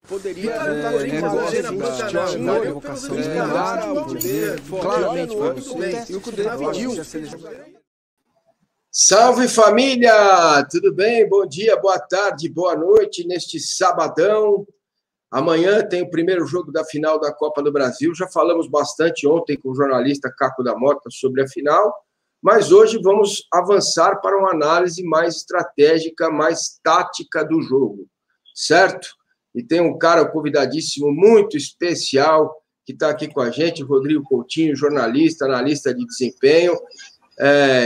Poderia na evocação de mudar o poder, claramente e o Cudê pediu. Salve família, tudo bem? Bom dia, boa tarde, boa noite neste sabadão. Amanhã tem o primeiro jogo da final da Copa do Brasil. Já falamos bastante ontem com o jornalista Caco da Mota sobre a final, mas hoje vamos avançar para uma análise mais estratégica, mais tática do jogo, certo? E tem um cara convidadíssimo muito especial que está aqui com a gente, Rodrigo Coutinho, jornalista, analista de desempenho.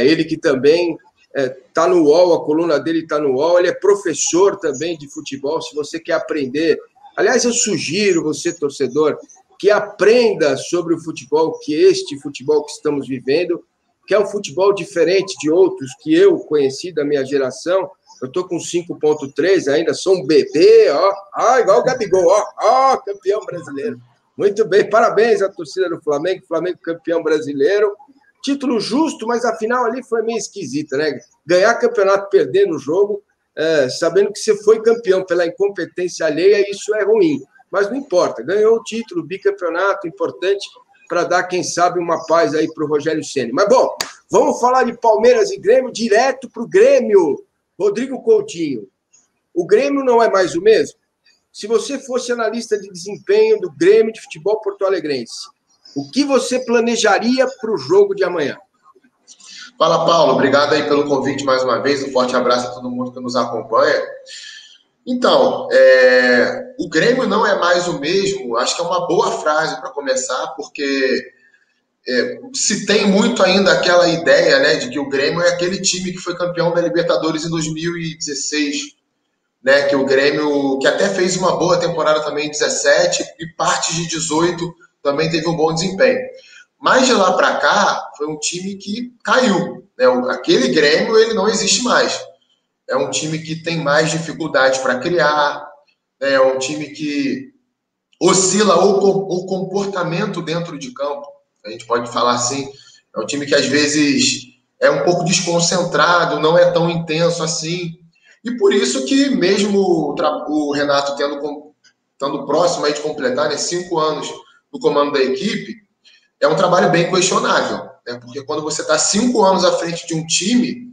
Ele que também está no UOL, a coluna dele está no UOL, ele é professor também de futebol, se você quer aprender. Aliás, eu sugiro você, torcedor, que aprenda sobre o futebol, que este futebol que estamos vivendo, que é um futebol diferente de outros que eu conheci da minha geração. Eu estou com 5.3 ainda, sou um bebê, igual o Gabigol, campeão brasileiro. Muito bem, parabéns à torcida do Flamengo, Flamengo campeão brasileiro. Título justo, mas a final ali foi meio esquisita, né? Ganhar campeonato perdendo o jogo, sabendo que você foi campeão pela incompetência alheia, isso é ruim. Mas não importa, ganhou o título, bicampeonato, importante para dar, quem sabe, uma paz aí para o Rogério Ceni. Mas, bom, vamos falar de Palmeiras e Grêmio, direto para o Grêmio. Rodrigo Coutinho, o Grêmio não é mais o mesmo? Se você fosse analista de desempenho do Grêmio de Futebol Porto-Alegrense, o que você planejaria para o jogo de amanhã? Fala, Paulo. Obrigado aí pelo convite mais uma vez. Um forte abraço a todo mundo que nos acompanha. Então, o Grêmio não é mais o mesmo. Acho que é uma boa frase para começar, porque se tem muito ainda aquela ideia, né, de que o Grêmio é aquele time que foi campeão da Libertadores em 2016, né, que o Grêmio, que até fez uma boa temporada também em 17 e parte de 18 também teve um bom desempenho. Mas de lá para cá foi um time que caiu, né? Aquele Grêmio, ele não existe mais. É um time que tem mais dificuldade para criar, né? É um time que oscila o comportamento dentro de campo. A gente pode falar assim, é um time que às vezes é um pouco desconcentrado, não é tão intenso assim, e por isso que mesmo o Renato estando próximo aí de completar, né, 5 anos no comando da equipe, é um trabalho bem questionável, né, porque quando você está 5 anos à frente de um time,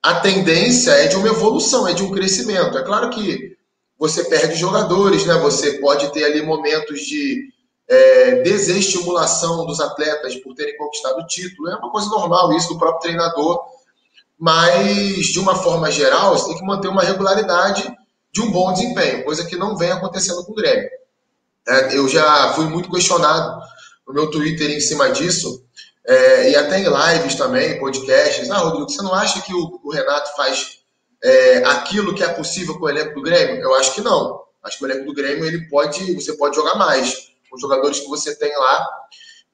a tendência é de uma evolução, é de um crescimento. É claro que você perde jogadores, né, você pode ter ali momentos de desestimulação dos atletas por terem conquistado o título, é uma coisa normal isso do próprio treinador, mas de uma forma geral você tem que manter uma regularidade de um bom desempenho, coisa que não vem acontecendo com o Grêmio. Eu já fui muito questionado no meu Twitter em cima disso, e até em lives também, podcasts. Rodrigo, você não acha que o Renato faz aquilo que é possível com o elenco do Grêmio? Eu acho que não. Acho que o elenco do Grêmio você pode jogar mais com os jogadores que você tem lá,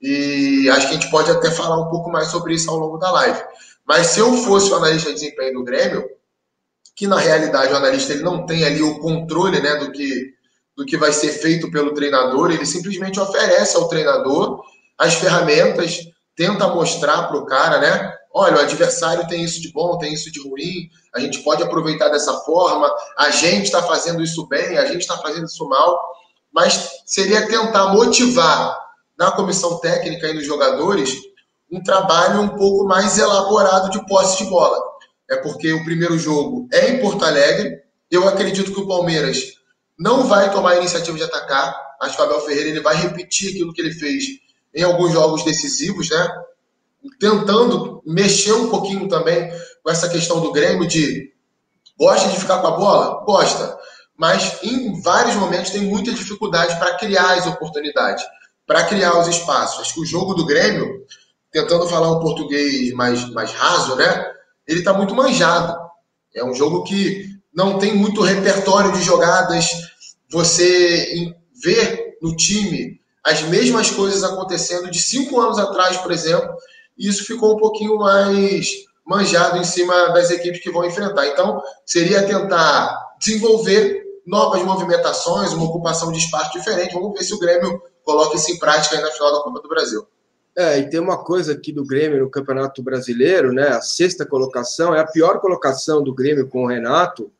e acho que a gente pode até falar um pouco mais sobre isso ao longo da live. Mas se eu fosse o analista de desempenho do Grêmio, que na realidade o analista ele não tem ali o controle, né, do que vai ser feito pelo treinador, ele simplesmente oferece ao treinador as ferramentas, tenta mostrar para o cara, né, olha, o adversário tem isso de bom, tem isso de ruim, a gente pode aproveitar dessa forma, a gente está fazendo isso bem, a gente está fazendo isso mal, mas seria tentar motivar na comissão técnica e nos jogadores um trabalho um pouco mais elaborado de posse de bola. É porque o primeiro jogo é em Porto Alegre, eu acredito que o Palmeiras não vai tomar a iniciativa de atacar, acho que o Abel Ferreira ele vai repetir aquilo que ele fez em alguns jogos decisivos, né? Tentando mexer um pouquinho também com essa questão do Grêmio de gosta de ficar com a bola? Gosta. Mas em vários momentos tem muita dificuldade para criar as oportunidades, para criar os espaços. Acho que o jogo do Grêmio, tentando falar um português mais raso, né? Ele está muito manjado. É um jogo que não tem muito repertório de jogadas. Você vê no time as mesmas coisas acontecendo de 5 anos atrás, por exemplo, e isso ficou um pouquinho mais manjado em cima das equipes que vão enfrentar. Então, seria tentar desenvolver novas movimentações, uma ocupação de espaço diferente. Vamos ver se o Grêmio coloca isso em prática aí na final da Copa do Brasil. E tem uma coisa aqui do Grêmio no Campeonato Brasileiro, né? A 6ª colocação é a pior colocação do Grêmio com o Renato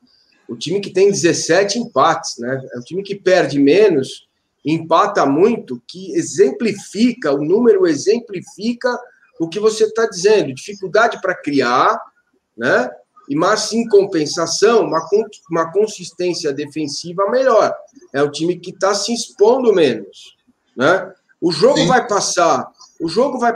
O time que tem 17 empates, né? É um time que perde menos, empata muito, que exemplifica, o número exemplifica o que você está dizendo, dificuldade para criar, né? Mas, em compensação, uma consistência defensiva melhor. É o time que está se expondo menos, né? O jogo vai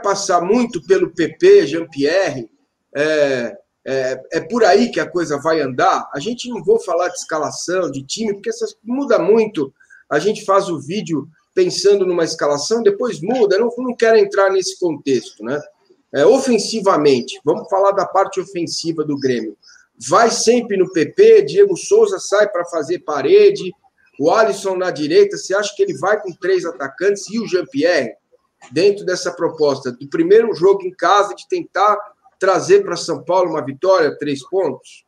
passar muito pelo PP, Jean-Pierre, é por aí que a coisa vai andar. A gente não vou falar de escalação, de time, porque muda muito. A gente faz o vídeo pensando numa escalação, depois muda. Eu não quero entrar nesse contexto, né? Ofensivamente, vamos falar da parte ofensiva do Grêmio. Vai sempre no PP, Diego Souza sai para fazer parede, o Alisson na direita. Você acha que ele vai com 3 atacantes e o Jean-Pierre dentro dessa proposta do primeiro jogo em casa de tentar trazer para São Paulo uma vitória, 3 pontos?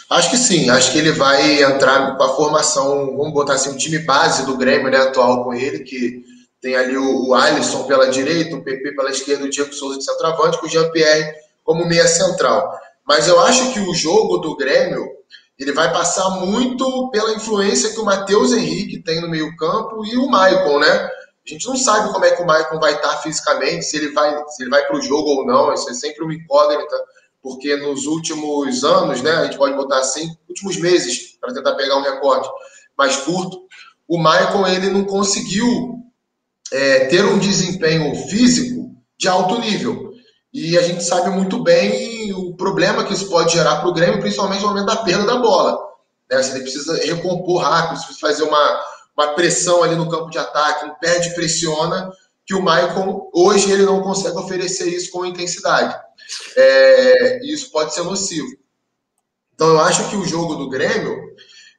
Acho que sim, acho que ele vai entrar com a formação, vamos botar assim, o time base do Grêmio, né, atual com ele, que tem ali o Alisson pela direita, o PP pela esquerda, o Diego Souza de centroavante, com o Jean-Pierre como meia central. Mas eu acho que o jogo do Grêmio, ele vai passar muito pela influência que o Matheus Henrique tem no meio-campo e o Maicon, né? A gente não sabe como é que o Maicon vai estar fisicamente, se ele vai para o jogo ou não, isso é sempre uma incógnita, porque nos últimos anos, né, a gente pode botar assim, últimos meses, para tentar pegar um recorte mais curto, o Maicon ele não conseguiu ter um desempenho físico de alto nível. E a gente sabe muito bem o problema que isso pode gerar para o Grêmio, principalmente no momento da perda da bola. Né? Se ele precisa recompor rápido, se precisa fazer uma pressão ali no campo de ataque, um perde, pressiona, que o Maicon, hoje, ele não consegue oferecer isso com intensidade. E isso pode ser nocivo. Então, eu acho que o jogo do Grêmio,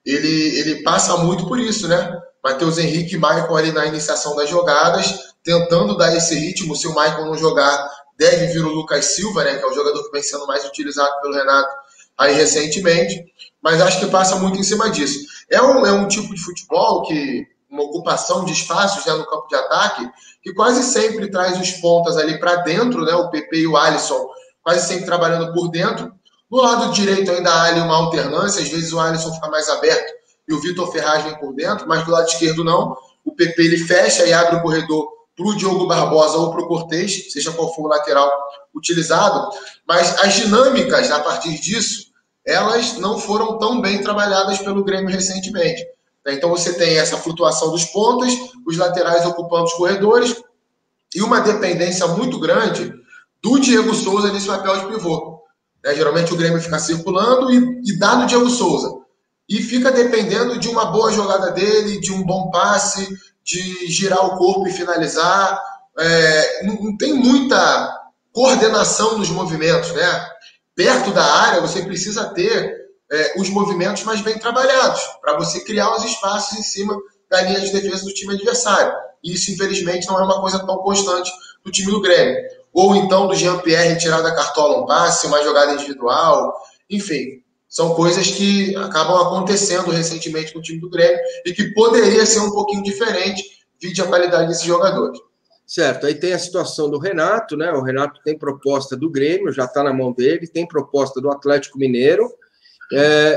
ele passa muito por isso, né? Matheus Henrique e Maicon ali na iniciação das jogadas, tentando dar esse ritmo. Se o Maicon não jogar, deve vir o Lucas Silva, né? Que é o jogador que vem sendo mais utilizado pelo Renato aí recentemente. Mas acho que passa muito em cima disso. É um tipo de futebol que uma ocupação de espaços, né, no campo de ataque, que quase sempre traz os pontas ali para dentro, né? O PP e o Alisson quase sempre trabalhando por dentro. Do lado direito ainda há ali uma alternância, às vezes o Alisson fica mais aberto e o Vitor Ferraz vem por dentro, mas do lado esquerdo não. O PP ele fecha e abre o corredor para o Diogo Barbosa ou para o Cortez, seja qual for o lateral utilizado. Mas as dinâmicas, a partir disso, elas não foram tão bem trabalhadas pelo Grêmio recentemente. Então você tem essa flutuação dos pontas, os laterais ocupando os corredores e uma dependência muito grande do Diego Souza nesse papel de pivô. Geralmente o Grêmio fica circulando e dá no Diego Souza. E fica dependendo de uma boa jogada dele, de um bom passe, de girar o corpo e finalizar. Não tem muita coordenação nos movimentos, né? Perto da área, você precisa ter os movimentos mais bem trabalhados, para você criar os espaços em cima da linha de defesa do time adversário. E isso, infelizmente, não é uma coisa tão constante do time do Grêmio. Ou então do Jean-Pierre tirar da cartola um passe, uma jogada individual. Enfim, são coisas que acabam acontecendo recentemente com o time do Grêmio e que poderia ser um pouquinho diferente, vide a qualidade desses jogadores. Certo, aí tem a situação do Renato, né? O Renato tem proposta do Grêmio, já está na mão dele, tem proposta do Atlético Mineiro,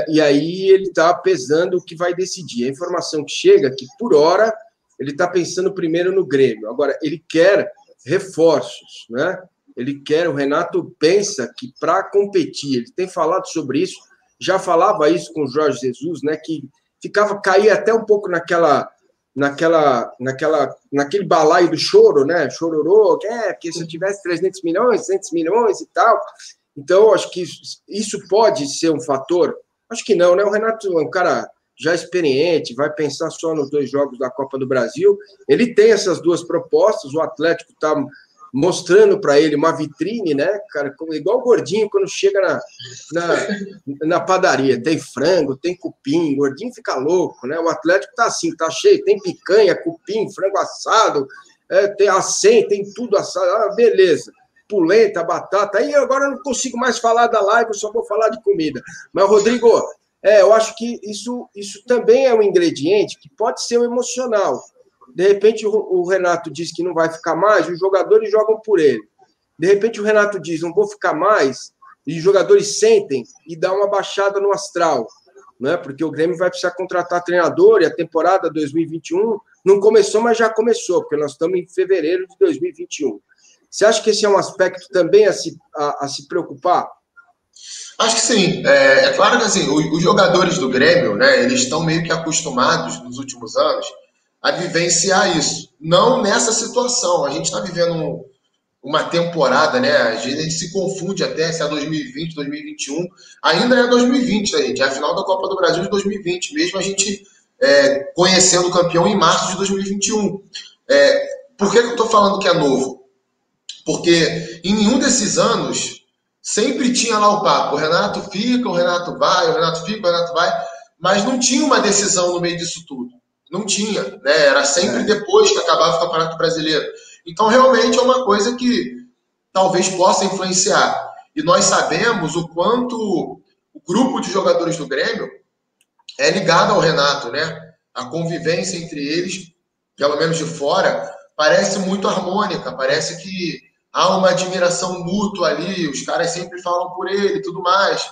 e aí ele está pesando o que vai decidir. A informação que chega é que, por hora, ele está pensando primeiro no Grêmio. Agora, ele quer reforços, né? O Renato pensa que para competir, ele tem falado sobre isso, já falava isso com o Jorge Jesus, né? Que caía até um pouco naquele balaio do choro, né? Chororô, que se eu tivesse 300 milhões, 100 milhões e tal. Então, acho que isso pode ser um fator. Acho que não, né? O Renato é um cara já experiente, vai pensar só nos 2 jogos da Copa do Brasil. Ele tem essas 2 propostas, o Atlético está mostrando para ele uma vitrine, né, cara, igual o gordinho quando chega na padaria, tem frango, tem cupim, o gordinho fica louco, né, o Atlético tá assim, tá cheio, tem picanha, cupim, frango assado, tem acém, tem tudo assado, beleza, polenta, batata, aí agora eu não consigo mais falar da live, eu só vou falar de comida, mas Rodrigo, eu acho que isso também é um ingrediente que pode ser um emocional. De repente, o Renato diz que não vai ficar mais, os jogadores jogam por ele. De repente, o Renato diz, não vou ficar mais, e os jogadores sentem e dá uma baixada no astral. né? Porque o Grêmio vai precisar contratar treinador e a temporada 2021 não começou, mas já começou, porque nós estamos em fevereiro de 2021. Você acha que esse é um aspecto também a se preocupar? Acho que sim. É claro que assim, os jogadores do Grêmio, né, eles estão meio que acostumados nos últimos anos a vivenciar isso. Não nessa situação. A gente está vivendo uma temporada, né? A gente se confunde até se é 2020, 2021. Ainda é 2020, né, gente? É a final da Copa do Brasil de 2020, mesmo a gente conhecendo o campeão em março de 2021. Por que eu estou falando que é novo? Porque em nenhum desses anos sempre tinha lá o papo, o Renato fica, o Renato vai, o Renato fica, o Renato vai, mas não tinha uma decisão no meio disso tudo. Não tinha, né? Era sempre depois que acabava o Campeonato Brasileiro. Então, realmente é uma coisa que talvez possa influenciar. E nós sabemos o quanto o grupo de jogadores do Grêmio é ligado ao Renato, né? A convivência entre eles, pelo menos de fora, parece muito harmônica, parece que há uma admiração mútua ali, os caras sempre falam por ele e tudo mais.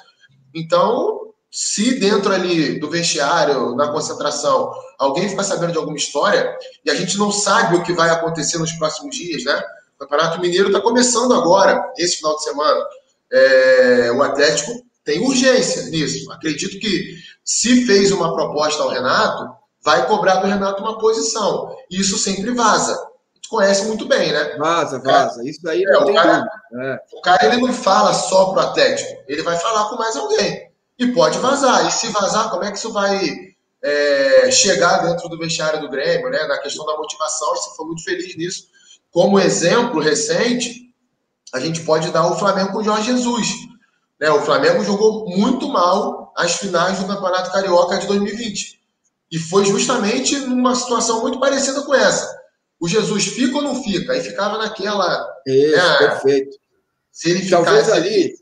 Então, se dentro ali do vestiário, na concentração, alguém ficar sabendo de alguma história, e a gente não sabe o que vai acontecer nos próximos dias, né? O Campeonato Mineiro está começando agora, esse final de semana. O Atlético tem urgência nisso. Acredito que, se fez uma proposta ao Renato, vai cobrar do Renato uma posição. E isso sempre vaza. Tu conhece muito bem, né? Vaza. Isso aí não tem dúvida. O cara, ele não fala só pro Atlético. Ele vai falar com mais alguém. E pode vazar. E se vazar, como é que isso vai chegar dentro do vestiário do Grêmio, né? Na questão da motivação, você foi muito feliz nisso. Como exemplo recente, a gente pode dar o Flamengo com o Jorge Jesus. Né? O Flamengo jogou muito mal as finais do Campeonato Carioca de 2020. E foi justamente numa situação muito parecida com essa. O Jesus fica ou não fica? Aí ficava naquela... Isso, perfeito. Se ele ficasse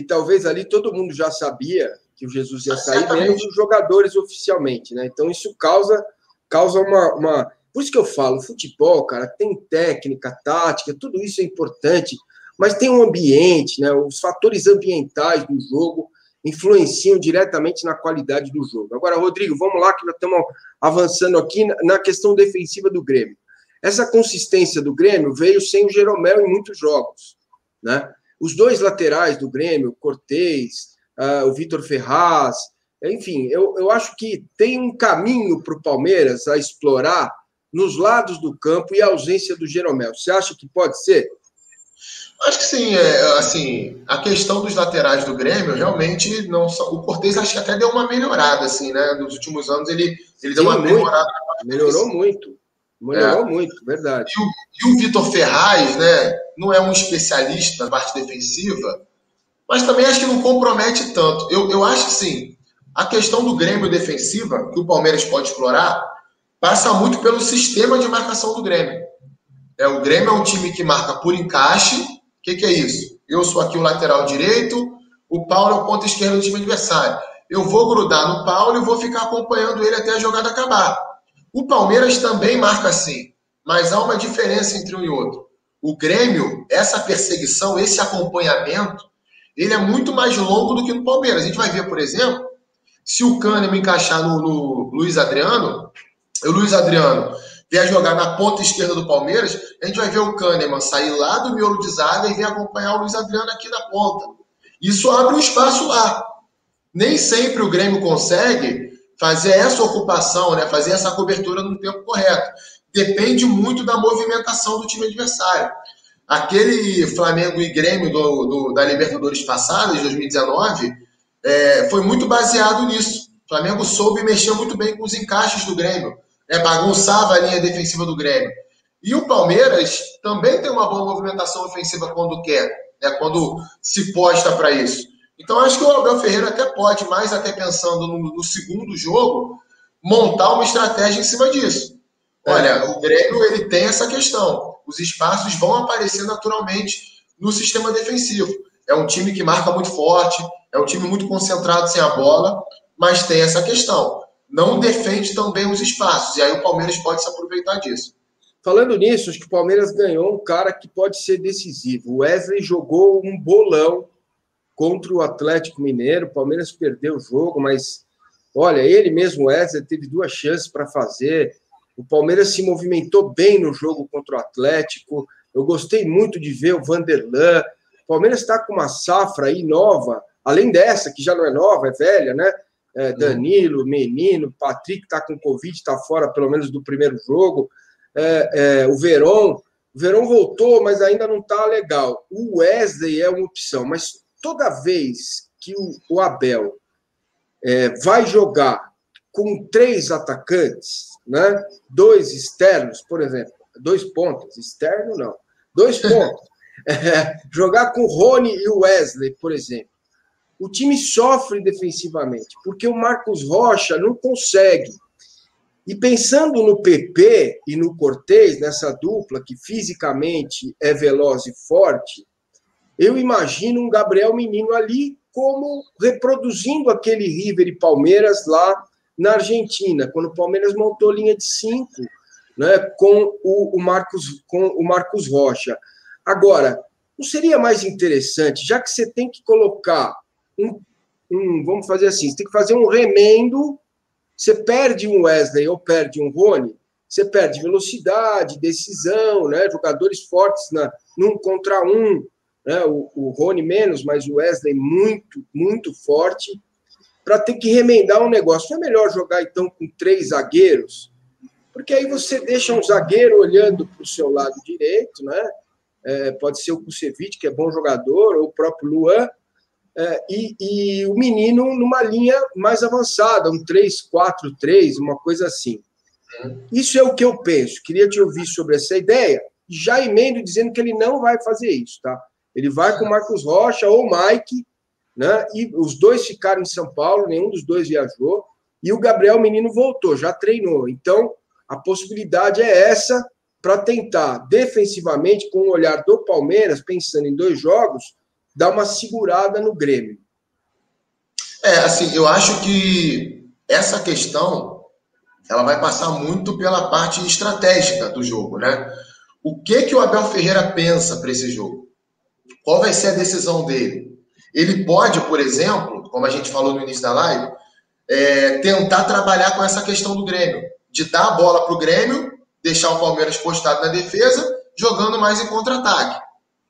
talvez ali todo mundo já sabia que o Jesus ia sair, menos os jogadores oficialmente, né? Então isso causa uma... Por isso que eu falo, futebol, cara, tem técnica, tática, tudo isso é importante, mas tem um ambiente, né? Os fatores ambientais do jogo influenciam diretamente na qualidade do jogo. Agora, Rodrigo, vamos lá, que nós estamos avançando aqui na questão defensiva do Grêmio. Essa consistência do Grêmio veio sem o Jeromel em muitos jogos, né? Os dois laterais do Grêmio, o Cortez, o Vitor Ferraz, enfim, eu acho que tem um caminho para o Palmeiras a explorar nos lados do campo e a ausência do Jeromel. Você acha que pode ser? Acho que sim. Assim, a questão dos laterais do Grêmio, realmente, não só... O Cortez acho que até deu uma melhorada, assim, né? Nos últimos anos, ele deu uma melhorada. Melhorou muito. Melhorou muito, verdade. E o Vitor Ferraz, né? Não é um especialista na parte defensiva, mas também acho que não compromete tanto. Eu acho que sim. A questão do Grêmio defensiva, que o Palmeiras pode explorar, passa muito pelo sistema de marcação do Grêmio. O Grêmio é um time que marca por encaixe. O que é isso? Eu sou aqui o lateral direito, o Paulo é o ponta esquerda do time adversário. Eu vou grudar no Paulo e vou ficar acompanhando ele até a jogada acabar. O Palmeiras também marca assim, mas há uma diferença entre um e outro. O Grêmio, essa perseguição, esse acompanhamento, ele é muito mais longo do que no Palmeiras. A gente vai ver, por exemplo, se o Kahneman encaixar no Luiz Adriano, o Luiz Adriano vier jogar na ponta esquerda do Palmeiras, a gente vai ver o Kahneman sair lá do miolo de zaga e vir acompanhar o Luiz Adriano aqui na ponta. Isso abre um espaço lá. Nem sempre o Grêmio consegue fazer essa ocupação, né, fazer essa cobertura no tempo correto. Depende muito da movimentação do time adversário. Aquele Flamengo e Grêmio da Libertadores passada, de 2019, foi muito baseado nisso. O Flamengo soube mexer muito bem com os encaixes do Grêmio. Bagunçava a linha defensiva do Grêmio. E o Palmeiras também tem uma boa movimentação ofensiva quando quer, quando se posta para isso. Então, acho que o Abel Ferreira até pode, mais até pensando no segundo jogo, montar uma estratégia em cima disso. Olha, o Grêmio ele tem essa questão. Os espaços vão aparecer naturalmente no sistema defensivo. É um time que marca muito forte, é um time muito concentrado sem a bola, mas tem essa questão. Não defende também os espaços, e aí o Palmeiras pode se aproveitar disso. Falando nisso, acho que o Palmeiras ganhou um cara que pode ser decisivo. O Wesley jogou um bolão contra o Atlético Mineiro. O Palmeiras perdeu o jogo, mas Olha, ele mesmo, Wesley, teve 2 chances para fazer. O Palmeiras se movimentou bem no jogo contra o Atlético. Eu gostei muito de ver o Vanderlan. O Palmeiras está com uma safra aí nova, além dessa, que já não é nova, é velha, né? Danilo, Menino, Patrick está com Covid, está fora pelo menos do primeiro jogo. O Verón voltou, mas ainda não está legal. O Wesley é uma opção, mas toda vez que o Abel vai jogar com 3 atacantes, né? 2 externos, por exemplo, 2 pontas, externo não, 2 pontas, jogar com o Rony e o Wesley, por exemplo, o time sofre defensivamente, porque o Marcos Rocha não consegue. E pensando no PP e no Cortez, nessa dupla que fisicamente é veloz e forte, eu imagino um Gabriel Menino ali como reproduzindo aquele River e Palmeiras lá na Argentina, quando o Palmeiras montou linha de 5, né, com o Marcos Rocha. Agora, não seria mais interessante, já que você tem que colocar vamos fazer assim, você tem que fazer um remendo, você perde um Wesley ou perde um Rony, você perde velocidade, decisão, né, jogadores fortes num contra um, né, o Rony menos, mas o Wesley muito, muito forte, para ter que remendar um negócio. Não é melhor jogar, então, com 3 zagueiros? Porque aí você deixa um zagueiro olhando para o seu lado direito, né? Pode ser o Kusevich, que é bom jogador, ou o próprio Luan, e o Menino numa linha mais avançada, um 3-4-3, uma coisa assim. Isso é o que eu penso. Queria te ouvir sobre essa ideia, já emendo dizendo que ele não vai fazer isso, tá? Ele vai com o Marcos Rocha ou o Mike, né? E os 2 ficaram em São Paulo, nenhum dos 2 viajou, e o Gabriel Menino voltou, já treinou. Então, a possibilidade é essa, para tentar, defensivamente, com o olhar do Palmeiras, pensando em 2 jogos, dar uma segurada no Grêmio. Assim, eu acho que essa questão, ela vai passar muito pela parte estratégica do jogo, né? O que o Abel Ferreira pensa para esse jogo? Qual vai ser a decisão dele? Ele pode, por exemplo, como a gente falou no início da live, tentar trabalhar com essa questão do Grêmio, de dar a bola para o Grêmio, deixar o Palmeiras postado na defesa, jogando mais em contra-ataque.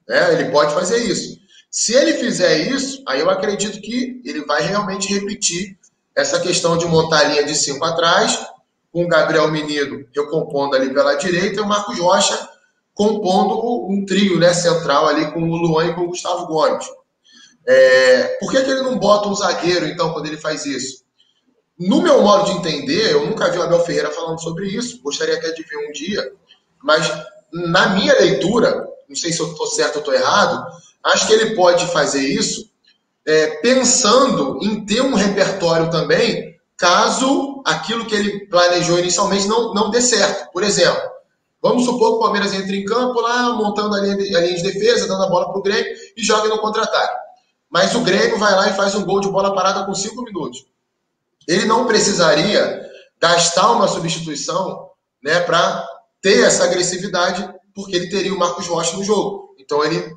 Ele pode fazer isso. Se ele fizer isso, aí eu acredito que ele vai realmente repetir essa questão de montar a linha de 5 atrás, com o Gabriel Menino recompondo ali pela direita e o Marcos Rocha compondo um trio, né, central ali com o Luan e com o Gustavo Gomes. Por que ele não bota um zagueiro, então, quando ele faz isso? No meu modo de entender, eu nunca vi o Abel Ferreira falando sobre isso, gostaria até de ver um dia, mas na minha leitura, não sei se eu estou certo ou estou errado, acho que ele pode fazer isso pensando em ter um repertório também, caso aquilo que ele planejou inicialmente não dê certo. Por exemplo, vamos supor que o Palmeiras entre em campo lá, montando a linha de defesa, dando a bola para o Grêmio e joga no contra-ataque. Mas o Grêmio vai lá e faz um gol de bola parada com 5 minutos. Ele não precisaria gastar uma substituição, né, para ter essa agressividade, porque ele teria o Marcos Rocha no jogo. Então ele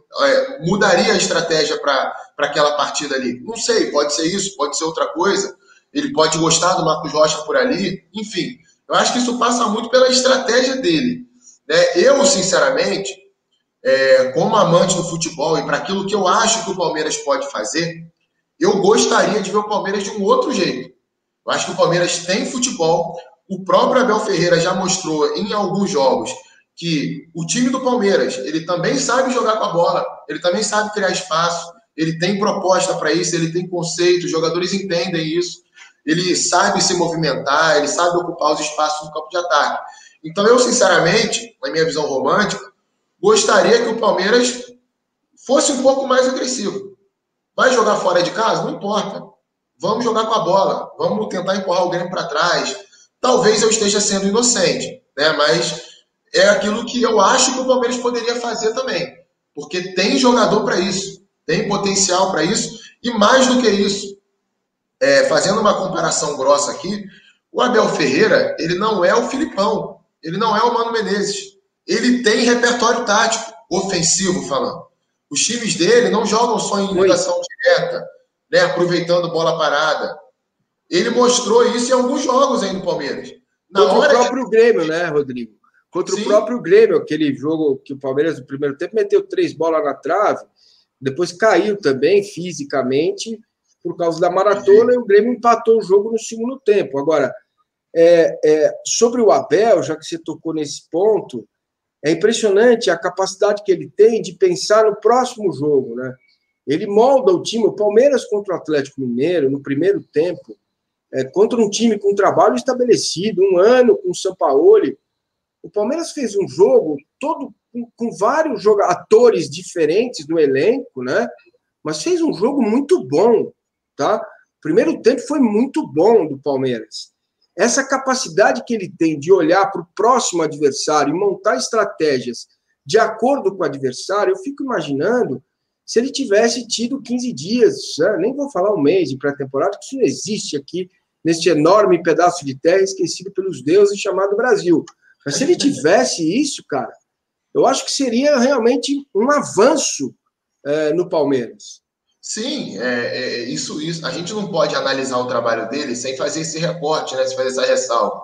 mudaria a estratégia para aquela partida ali. Não sei, pode ser isso, pode ser outra coisa. Ele pode gostar do Marcos Rocha por ali. Enfim, eu acho que isso passa muito pela estratégia dele. Né? Eu, sinceramente, como amante do futebol e para aquilo que eu acho que o Palmeiras pode fazer, eu gostaria de ver o Palmeiras de um outro jeito. Eu acho que o Palmeiras tem futebol. O próprio Abel Ferreira já mostrou em alguns jogos que o time do Palmeiras, ele também sabe jogar com a bola, ele também sabe criar espaço, ele tem proposta para isso, ele tem conceito, os jogadores entendem isso, ele sabe se movimentar, ele sabe ocupar os espaços no campo de ataque. Então eu, sinceramente, na minha visão romântica, gostaria que o Palmeiras fosse um pouco mais agressivo. Vai jogar fora de casa? Não importa. Vamos jogar com a bola, vamos tentar empurrar o Grêmio para trás. Talvez eu esteja sendo inocente, né? Mas é aquilo que eu acho que o Palmeiras poderia fazer também, porque tem jogador para isso, tem potencial para isso, e mais do que isso, fazendo uma comparação grossa aqui, o Abel Ferreira, ele não é o Filipão, ele não é o Mano Menezes, ele tem repertório tático, ofensivo falando. Os times dele não jogam só em ligação direta, né, aproveitando bola parada. Ele mostrou isso em alguns jogos aí no Palmeiras. Contra o próprio Grêmio, né, Rodrigo? Contra o próprio Grêmio, aquele jogo que o Palmeiras, no primeiro tempo, meteu 3 bolas na trave, depois caiu também fisicamente por causa da maratona e o Grêmio empatou o jogo no segundo tempo. Agora, sobre o Abel, já que você tocou nesse ponto, é impressionante a capacidade que ele tem de pensar no próximo jogo, né? Ele molda o time. O Palmeiras contra o Atlético Mineiro, no primeiro tempo, contra um time com trabalho estabelecido, um ano com o Sampaoli, o Palmeiras fez um jogo todo com vários atores diferentes no elenco, né? Mas fez um jogo muito bom, tá? O primeiro tempo foi muito bom do Palmeiras. Essa capacidade que ele tem de olhar para o próximo adversário e montar estratégias de acordo com o adversário, eu fico imaginando se ele tivesse tido 15 dias, né? Nem vou falar um mês de pré-temporada, que isso não existe aqui neste enorme pedaço de terra esquecido pelos deuses chamado Brasil. Mas se ele tivesse isso, cara, eu acho que seria realmente um avanço no Palmeiras. Sim, isso. A gente não pode analisar o trabalho dele sem fazer esse recorte, né, sem fazer essa ressalva.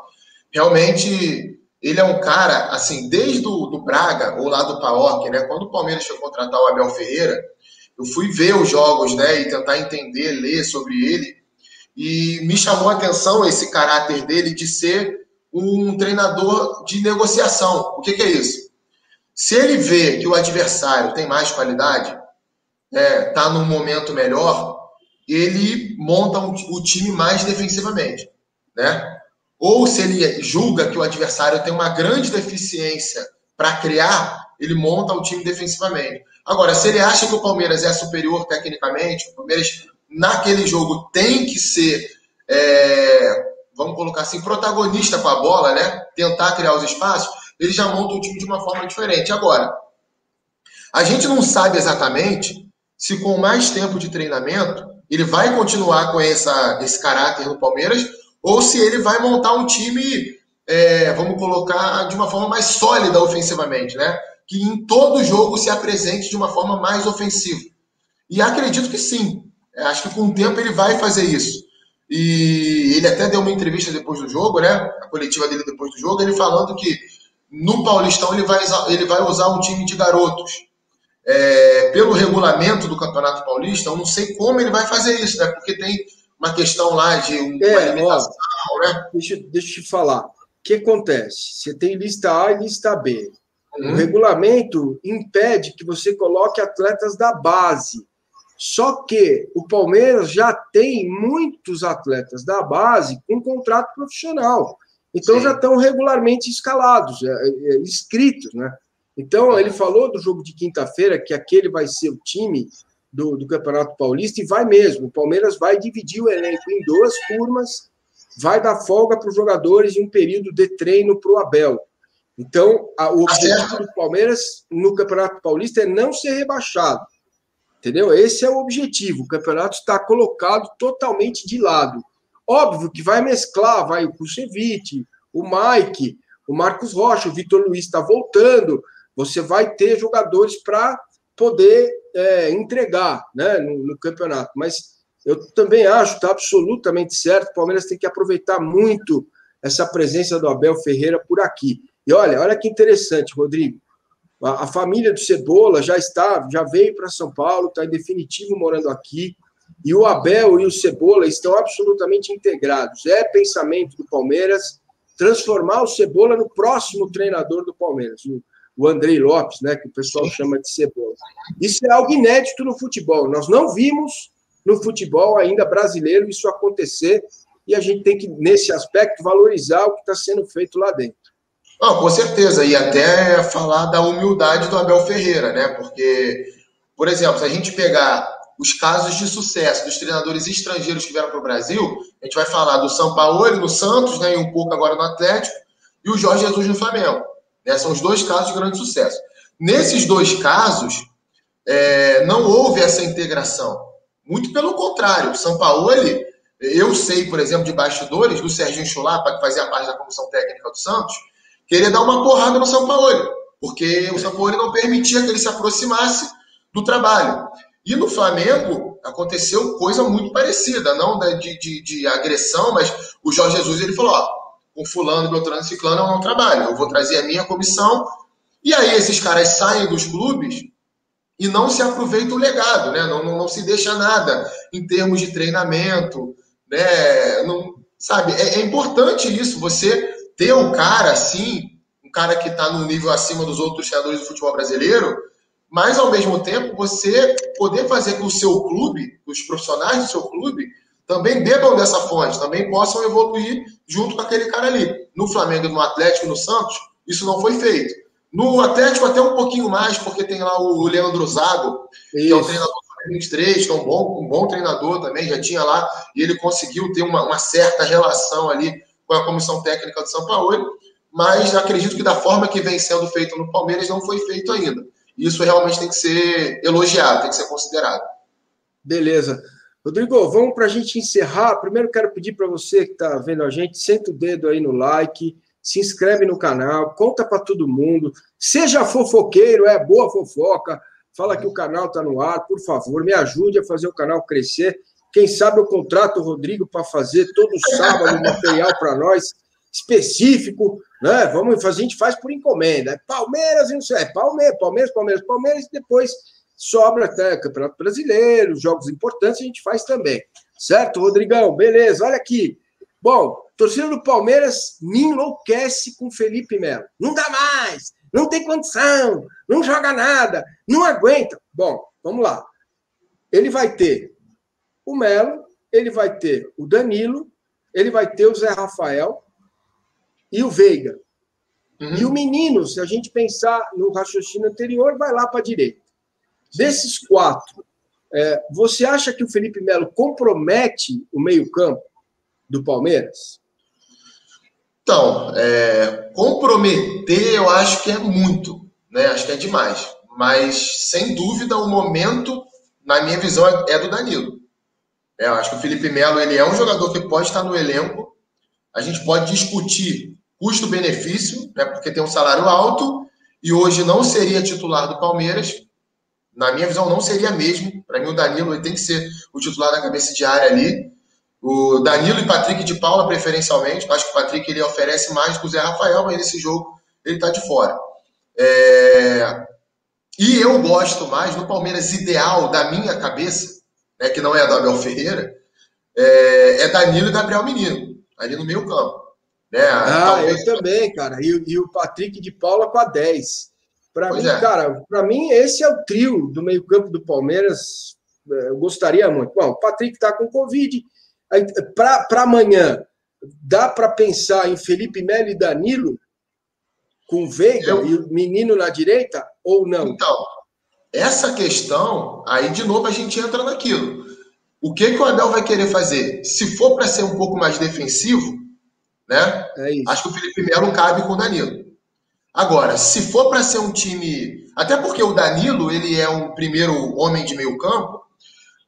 Realmente, ele é um cara, assim, desde do Braga, ou lá do PAOK, né, quando o Palmeiras foi contratar o Abel Ferreira, eu fui ver os jogos, né, e tentar entender, ler sobre ele, e me chamou a atenção esse caráter dele de ser um treinador de negociação. O que é isso? Se ele vê que o adversário tem mais qualidade, está num momento melhor, ele monta o time mais defensivamente, né? Ou se ele julga que o adversário tem uma grande deficiência para criar, ele monta o time defensivamente. Agora, se ele acha que o Palmeiras é superior tecnicamente, o Palmeiras naquele jogo tem que ser, vamos colocar assim, protagonista com a bola, né? Tentar criar os espaços, ele já monta o time de uma forma diferente. Agora, a gente não sabe exatamente se com mais tempo de treinamento ele vai continuar com esse caráter no Palmeiras ou se ele vai montar um time, vamos colocar, de uma forma mais sólida ofensivamente, né? Que em todo jogo se apresente de uma forma mais ofensiva. E acredito que sim. Acho que com o tempo ele vai fazer isso. E ele até deu uma entrevista depois do jogo, né? A coletiva dele depois do jogo, ele falando que no Paulistão ele vai usar um time de garotos. Pelo regulamento do Campeonato Paulista, eu não sei como ele vai fazer isso, né? Porque tem uma questão lá de uma limitação, né? Deixa eu te falar. O que acontece? Você tem lista A e lista B. O regulamento impede que você coloque atletas da base. Só que o Palmeiras já tem muitos atletas da base com contrato profissional. Então, já estão regularmente escalados, inscritos, né? Então, ele falou do jogo de quinta-feira, que aquele vai ser o time do Campeonato Paulista, e vai mesmo. O Palmeiras vai dividir o elenco em 2 turmas, vai dar folga para os jogadores e um período de treino para o Abel. Então, o objetivo do Palmeiras no Campeonato Paulista é não ser rebaixado. Entendeu? Esse é o objetivo. O campeonato está colocado totalmente de lado. Óbvio que vai mesclar, vai o Kusevich, o Mike, o Marcos Rocha, o Vitor Luiz está voltando. Você vai ter jogadores para poder entregar, né, no campeonato. Mas eu também acho, está absolutamente certo, o Palmeiras tem que aproveitar muito essa presença do Abel Ferreira por aqui. E olha que interessante, Rodrigo. A família do Cebola já veio para São Paulo, está em definitivo morando aqui, e o Abel e o Cebola estão absolutamente integrados. É pensamento do Palmeiras transformar o Cebola no próximo treinador do Palmeiras, o Andrei Lopes, né, que o pessoal chama de Cebola. Isso é algo inédito no futebol. Nós não vimos no futebol ainda brasileiro isso acontecer, e a gente tem que, nesse aspecto, valorizar o que está sendo feito lá dentro. Não, com certeza, e até falar da humildade do Abel Ferreira, né? Porque, por exemplo, se a gente pegar os casos de sucesso dos treinadores estrangeiros que vieram para o Brasil, a gente vai falar do Sampaoli no Santos, né, e um pouco agora no Atlético, e o Jorge Jesus no Flamengo. Né? São os 2 casos de grande sucesso. Nesses 2 casos, não houve essa integração. Muito pelo contrário, o Sampaoli, eu sei, por exemplo, de bastidores, do Serginho Chulapa, que fazia parte da comissão técnica do Santos, queria dar uma porrada no Sampaoli, porque o Sampaoli não permitia que ele se aproximasse do trabalho. E no Flamengo, aconteceu coisa muito parecida, não de agressão, mas o Jorge Jesus ele falou, ó, com fulano, Beltrano e Ciclano eu não trabalho, eu vou trazer a minha comissão, e aí esses caras saem dos clubes e não se aproveita o legado, né? Não se deixa nada em termos de treinamento, né? Não, sabe, é importante isso, você ter um cara assim, um cara que está num nível acima dos outros treinadores do futebol brasileiro, mas ao mesmo tempo você poder fazer que o seu clube, os profissionais do seu clube, também bebam dessa fonte, também possam evoluir junto com aquele cara ali. No Flamengo, no Atlético, no Santos, isso não foi feito. No Atlético até um pouquinho mais, porque tem lá o Leandro Zago, que é o treinador do 23, que é um bom treinador também, já tinha lá, e ele conseguiu ter uma certa relação ali com a comissão técnica do São Paulo, mas acredito que da forma que vem sendo feito no Palmeiras não foi feito ainda. Isso realmente tem que ser elogiado, tem que ser considerado. Beleza. Rodrigo, vamos para a gente encerrar. Primeiro quero pedir para você que está vendo a gente, senta o dedo aí no like, se inscreve no canal, conta para todo mundo, seja fofoqueiro, é boa fofoca, fala que o canal está no ar, por favor, me ajude a fazer o canal crescer. Quem sabe eu contrato o Rodrigo para fazer todo sábado um material para nós, específico, né? Vamos fazer, a gente faz por encomenda. É Palmeiras, não sei, Palmeiras, e depois sobra até Campeonato Brasileiro, jogos importantes a gente faz também. Certo, Rodrigão? Beleza, olha aqui. Bom, torcida do Palmeiras me enlouquece com Felipe Melo. Não dá mais, não tem condição, não joga nada, não aguenta. Bom, vamos lá. Ele vai ter o Melo, ele vai ter o Danilo, ele vai ter o Zé Rafael e o Veiga. E o menino, se a gente pensar no raciocínio anterior, vai lá para a direita. Desses quatro, você acha que o Felipe Melo compromete o meio-campo do Palmeiras? Então, comprometer eu acho que é muito, né? Acho que é demais. Mas, sem dúvida, o momento, na minha visão, é do Danilo. Eu acho que o Felipe Melo ele é um jogador que pode estar no elenco. A gente pode discutir custo-benefício, né? Porque tem um salário alto e hoje não seria titular do Palmeiras. Na minha visão, não seria mesmo. Para mim, o Danilo ele tem que ser o titular da cabeça de área ali. O Danilo e Patrick de Paula, preferencialmente. Eu acho que o Patrick ele oferece mais que o Zé Rafael, mas nesse jogo ele está de fora. E eu gosto mais do Palmeiras ideal da minha cabeça, né, que não é do Abel Ferreira, é Danilo e Gabriel Menino, ali no meio campo. Né? Talvez... eu também, cara. E o Patrick de Paula com a 10. Para mim, cara, esse é o trio do meio-campo do Palmeiras. Eu gostaria muito. Bom, o Patrick está com Covid. Para amanhã, dá para pensar em Felipe Melo e Danilo com Veiga e o menino na direita ou não? Então, essa questão, aí de novo a gente entra naquilo. O que o Abel vai querer fazer? Se for para ser um pouco mais defensivo, né? Acho que o Felipe Melo cabe com o Danilo. Agora, se for para ser um time... Até porque o Danilo, ele é um primeiro homem de meio campo,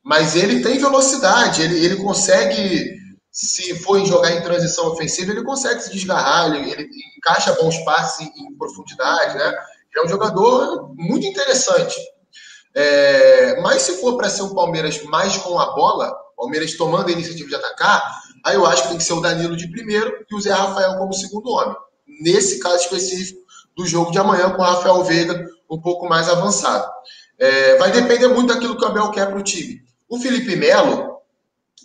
mas ele tem velocidade, ele consegue, se for jogar em transição ofensiva, ele consegue se desgarrar, ele encaixa bons passes em profundidade, né? Ele é um jogador muito interessante. Mas se for para ser um Palmeiras mais com a bola, Palmeiras tomando a iniciativa de atacar, aí eu acho que tem que ser o Danilo de primeiro e o Zé Rafael como segundo homem. Nesse caso específico do jogo de amanhã, com o Rafael Veiga um pouco mais avançado. Vai depender muito daquilo que o Abel quer para o time. O Felipe Melo,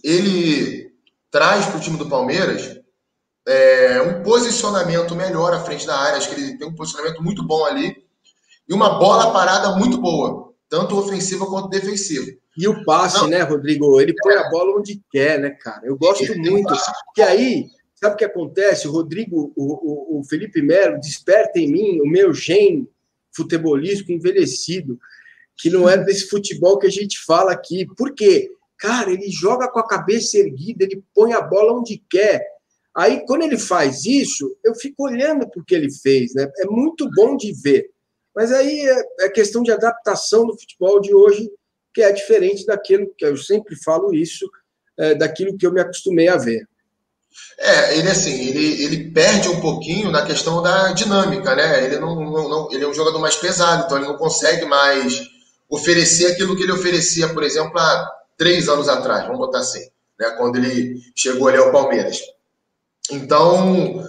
ele traz para o time do Palmeiras um posicionamento melhor à frente da área. Acho que ele tem um posicionamento muito bom ali e uma bola parada muito boa, tanto ofensiva quanto defensiva. E o passe, né, Rodrigo? Ele põe a bola onde quer, né, cara? Eu gosto muito. Porque aí, sabe o que acontece? O Rodrigo, o Felipe Melo desperta em mim o meu gene futebolístico envelhecido, que não é desse futebol que a gente fala aqui. Por quê? Cara, ele joga com a cabeça erguida, ele põe a bola onde quer. Aí, quando ele faz isso, eu fico olhando para o que ele fez, né? É muito bom de ver. Mas aí é questão de adaptação do futebol de hoje, que é diferente daquilo que eu sempre falo isso, daquilo que eu me acostumei a ver. Ele perde um pouquinho na questão da dinâmica, né? Ele ele é um jogador mais pesado, então ele não consegue mais oferecer aquilo que ele oferecia, por exemplo, há 3 anos atrás, vamos botar assim, né? Quando ele chegou ali ao Palmeiras. Então,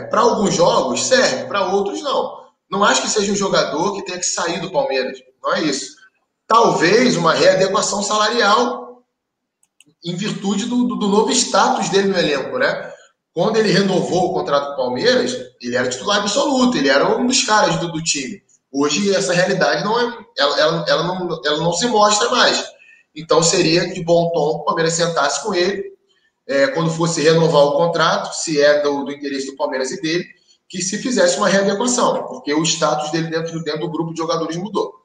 para alguns jogos serve, para outros não. Não acho que seja um jogador que tenha que sair do Palmeiras, não é isso. Talvez uma readequação salarial em virtude do novo status dele no elenco, né? Quando ele renovou o contrato com o Palmeiras, ele era titular absoluto, ele era um dos caras do time. Hoje essa realidade ela não se mostra mais. Então seria de bom tom que o Palmeiras sentasse com ele, quando fosse renovar o contrato, se é do interesse do Palmeiras e dele, que se fizesse uma readequação, porque o status dele dentro do grupo de jogadores mudou.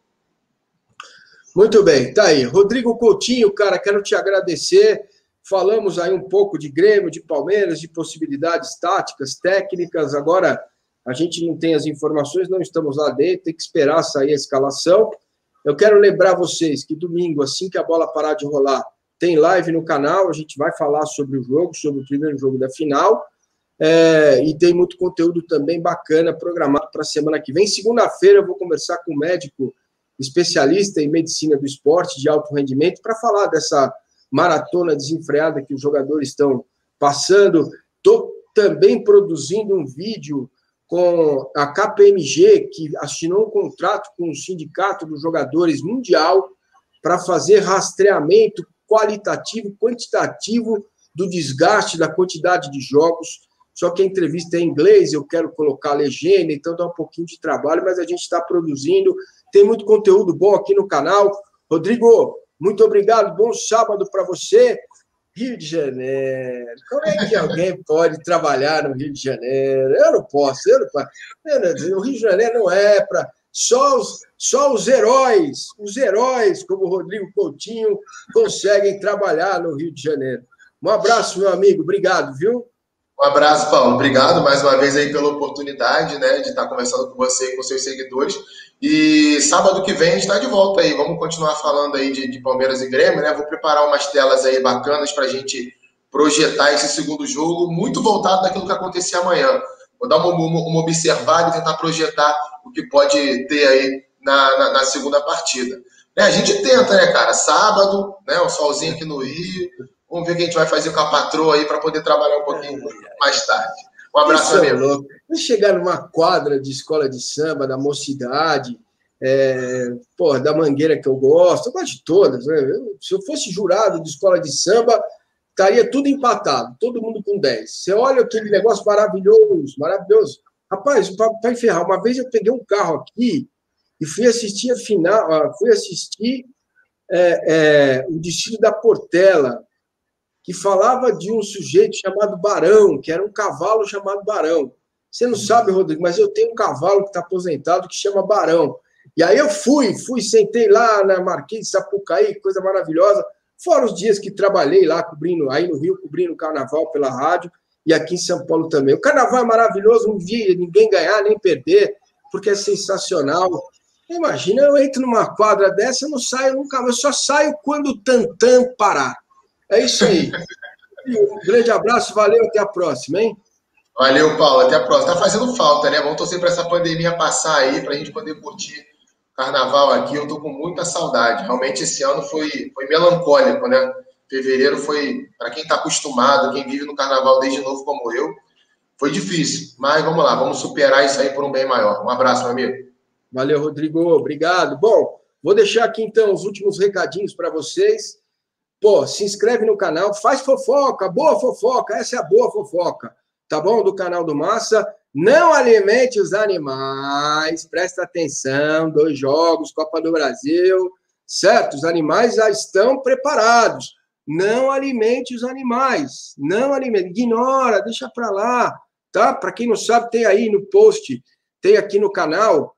Muito bem, tá aí. Rodrigo Coutinho, cara, quero te agradecer. Falamos aí um pouco de Grêmio, de Palmeiras, de possibilidades táticas, técnicas. Agora a gente não tem as informações, não estamos lá dentro, tem que esperar sair a escalação. Eu quero lembrar vocês que domingo, assim que a bola parar de rolar, tem live no canal, a gente vai falar sobre o jogo, sobre o primeiro jogo da final, e tem muito conteúdo também bacana programado para a semana que vem. Segunda-feira eu vou conversar com um médico especialista em medicina do esporte de alto rendimento para falar dessa maratona desenfreada que os jogadores estão passando. Estou também produzindo um vídeo com a KPMG, que assinou um contrato com o Sindicato dos Jogadores Mundial para fazer rastreamento qualitativo, quantitativo do desgaste, da quantidade de jogos. Só que a entrevista é em inglês, eu quero colocar legenda, então dá um pouquinho de trabalho, mas a gente está produzindo. Tem muito conteúdo bom aqui no canal. Rodrigo, muito obrigado, bom sábado para você. Rio de Janeiro, como é que alguém pode trabalhar no Rio de Janeiro? Eu não posso. O Rio de Janeiro não é para... Só os heróis como o Rodrigo Coutinho conseguem trabalhar no Rio de Janeiro. Um abraço, meu amigo, obrigado, viu? Um abraço, Paulo. Obrigado mais uma vez aí pela oportunidade, né, de estar conversando com você e com seus seguidores. E sábado que vem a gente está de volta aí. Vamos continuar falando aí de Palmeiras e Grêmio, né? Vou preparar umas telas aí bacanas para a gente projetar esse segundo jogo, muito voltado daquilo que acontecer amanhã. Vou dar uma observada e tentar projetar o que pode ter aí na segunda partida. A gente tenta, né, cara? Sábado, né? Um solzinho aqui no Rio. Vamos ver o que a gente vai fazer com a patroa aí para poder trabalhar um pouquinho mais tarde. Um abraço, amigo. Vamos chegar numa quadra de escola de samba, da Mocidade, da Mangueira, que eu gosto de todas, né? Se eu fosse jurado de escola de samba, estaria tudo empatado, todo mundo com 10. Você olha aquele negócio maravilhoso. Rapaz, para enferrar, uma vez eu peguei um carro aqui e fui assistir a final, o desfile da Portela, que falava de um sujeito chamado Barão, que era um cavalo chamado Barão. Você não sabe, Rodrigo, mas eu tenho um cavalo que está aposentado que chama Barão. E aí eu fui, sentei lá na Marquês de Sapucaí, coisa maravilhosa. Fora os dias que trabalhei lá, aí no Rio, cobrindo o carnaval pela rádio, e aqui em São Paulo também. O carnaval é maravilhoso, não vi ninguém ganhar nem perder, porque é sensacional. Imagina, eu entro numa quadra dessa, eu não saio nunca, eu só saio quando o tantã parar. É isso aí. Um grande abraço, valeu, até a próxima, hein? Valeu, Paulo, até a próxima. Tá fazendo falta, né? Vamos torcer para essa pandemia passar aí, para a gente poder curtir o carnaval aqui. Eu tô com muita saudade. Realmente esse ano foi melancólico, né? Fevereiro foi, para quem está acostumado, quem vive no carnaval desde novo como eu, foi difícil. Mas vamos lá, vamos superar isso aí por um bem maior. Um abraço, meu amigo. Valeu, Rodrigo. Obrigado. Bom, vou deixar aqui então os últimos recadinhos para vocês. Se inscreve no canal, faz fofoca, boa fofoca, essa é a boa fofoca, tá bom? Do canal do Massa. Não alimente os animais, presta atenção, 2 jogos, Copa do Brasil, certo? Os animais já estão preparados. Não alimente os animais, não alimente, ignora, deixa para lá, tá? Para quem não sabe, tem aí no post, tem aqui no canal,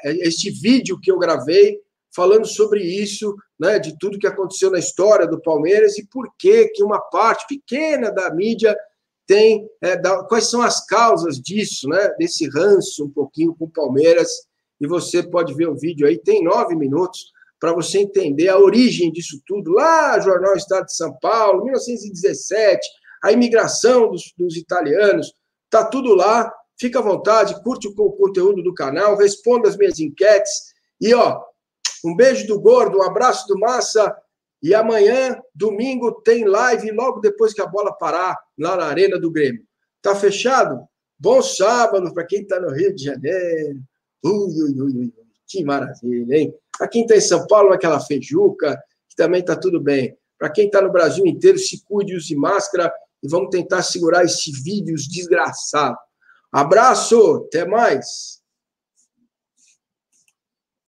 este vídeo que eu gravei, falando sobre isso, né, de tudo que aconteceu na história do Palmeiras e por que uma parte pequena da mídia tem... quais são as causas disso, né, desse ranço um pouquinho com o Palmeiras. E você pode ver o vídeo aí, tem 9 minutos, para você entender a origem disso tudo. Lá, Jornal Estado de São Paulo, 1917, a imigração dos italianos, tá tudo lá. Fica à vontade, curte o conteúdo do canal, responda as minhas enquetes e, Um beijo do Gordo, um abraço do Massa. E amanhã, domingo, tem live logo depois que a bola parar lá na Arena do Grêmio. Tá fechado? Bom sábado para quem está no Rio de Janeiro. Que maravilha, hein? Para quem está em São Paulo, aquela feijuca, que também está tudo bem. Para quem está no Brasil inteiro, se cuide, use máscara e vamos tentar segurar esse vírus desgraçado. Abraço, até mais.